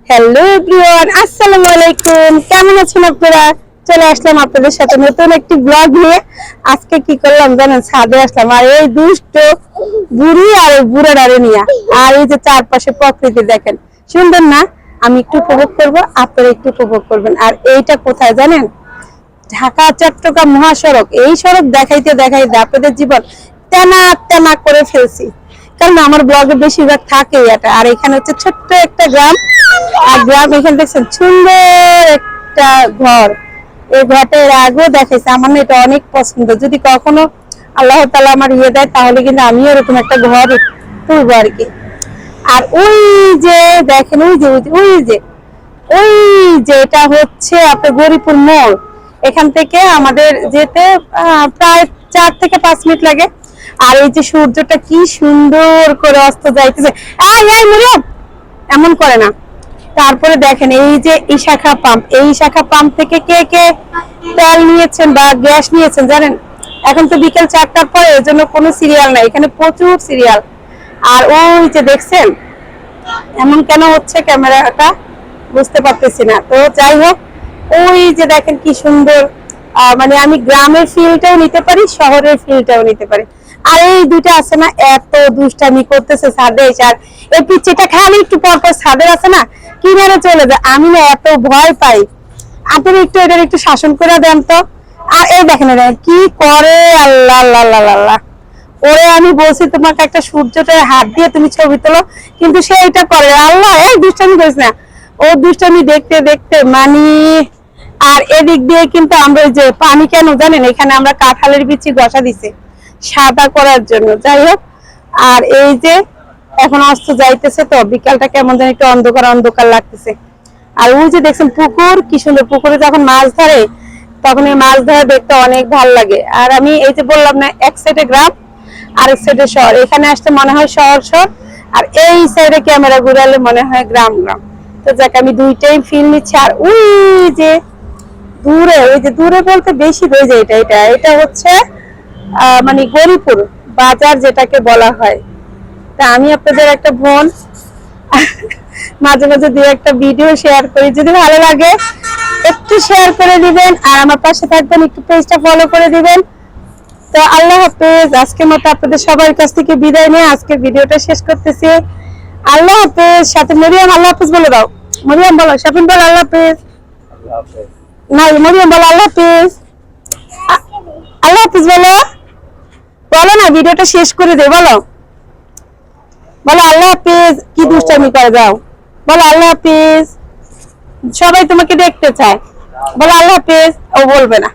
Hello everyone, আসসালামু আলাইকুম। কেমন আছেন আপনারা? চলে আসলাম আপনাদের সাথে নতুন একটি ব্লগ নিয়ে। আজকে কি করলাম জানেন? ছাদে আসলাম আর এই দুষ্ট বুড়ি আর বুড়াটারে নিয়ে। আর এই যে চারপাশে প্রকৃতি দেখেন, সুন্দর না? আমি একটু উপভোগ করবো, আপনারা একটু উপভোগ করবেন। আর এইটা কোথায় জানেন? ঢাকা চট্টগ্রাম মহাসড়ক। এই সড়ক দেখাইতে দেখাইতে আপনাদের জীবন টানা টানা করে ফেলছি, কারণ আমার ব্লগে বেশিরভাগ থাকে এটা। আর এখানে হচ্ছে ছোট্ট একটা গ্রাম, আর গ্রাম এখানে দেখছেন সুন্দর একটা ঘর। এই ঘরটা এর আগেও দেখাইছে, আমার না এটা অনেক পছন্দ। যদি কখনো আল্লাহ তাআলা আমার ইয়ে দেয় তাহলে কিন্তু আমিও এরকম একটা ঘর তুলবো আর কি। আর ওই যে দেখেন, ওই যে এটা হচ্ছে আপনার গরিপুর মোড়। এখান থেকে আমাদের যেতে প্রায় 4 থেকে 5 মিনিট লাগে। আর এই যে সূর্যটা কি সুন্দর করে অস্ত যাইতেছে, মরিয়ম এমন করে না। তারপরে দেখেন এই যে ইশাখা পাম্প, এই ইশাখা পাম্প থেকে কে কে তেল নিয়েছেন বা গ্যাস নিয়েছেন জানেন? এখন তো বিকেল 4টার পরে, এর জন্য কোনো সিরিয়াল নাই, এখানে প্রচুর সিরিয়াল। আর ওই যে দেখছেন এমন কেন হচ্ছে ক্যামেরাটা বুঝতে পারতেছি না। তো যাই হোক, ওই যে দেখেন কি সুন্দর। মানে আমি গ্রামের ফিলটাও নিতে পারি, শহরের ফিলটাও নিতে পারি। আর এই দুইটা আছে না, এত দুষ্টামি করতেছে ছাদে এসে। আর এই পিচ্চিটা খালি একটু পর পর ছাদের আছে না, কিনারে চলে যায়। আমি না এত ভয় পাই। আপনি একটু এটার একটু শাসন করে দেন তো। আর এই দেখেন কি করে, আল্লাহ আল্লাহ আল্লাহ আল্লাহ। ওরে আমি বলছি তোমাকে একটা সূর্যটা হাত দিয়ে তুমি ছবি তোলো, কিন্তু সে এটা করে। আল্লাহ, এই দুষ্টামি করিস না। ও দুষ্টামি দেখতে দেখতে মানি। আর এদিক দিয়ে কিন্তু আমরা যে পানি কেন জানেন, এখানে আমরা কাঁঠালের বিচি ঘষা দিছি সাদা করার জন্য। যাই হোক, আর এই যে এখন অস্ত যাইতেছে, তো বিকালটা কেমন জানি একটু অন্ধকার অন্ধকার লাগতেছে। আর ওই যে দেখছেন পুকুর, কি সুন্দর। পুকুরে যখন মাছ ধরে তখন এই মাছ ধরা দেখতে অনেক ভালো লাগে। আর আমি এই যে বললাম না, এক সাইডে গ্রাম আরেক সাইডে শহর। এখানে আসতে মনে হয় শহর শহর, আর এই সাইডে ক্যামেরা ঘুরালে মনে হয় গ্রাম গ্রাম। তো যাক, আমি দুইটাই ফিল নিচ্ছি। আর ওই যে দূরে, ওই যে দূরে বলতে বেশি হয়ে যায়, এটা হচ্ছে মানে গরিপুর বাজার যেটাকে বলা হয়। তা আমি আপনাদের একটা বোন, মাঝে মাঝে দু একটা ভিডিও শেয়ার করি। যদি ভালো লাগে একটু শেয়ার করে দিবেন, আর আমার পাশে থাকবেন, একটু পেজটা ফলো করে দিবেন। তো আল্লাহ হাফেজ। আজকের মতো আপনাদের সবার কাছ থেকে বিদায় নিয়ে আজকের ভিডিওটা শেষ করতেছি। আল্লাহ হাফেজ। সাথে মরিয়ম আল্লাহ হাফেজ বলে দাও। মরিয়ম বলো, শাফিন বলো আল্লাহ হাফেজ। না, মরিয়ম বলো আল্লাহ হাফেজ। আল্লাহ হাফেজ বলো, বলো না, ভিডিওটা শেষ করে দে। বলো বলো আল্লাহ হাফেজ। কি দুষ্টামি করে যাও, বলো আল্লাহ হাফেজ। সবাই তোমাকে দেখতে চায়, বলো আল্লাহ হাফেজ। ও বলবে না।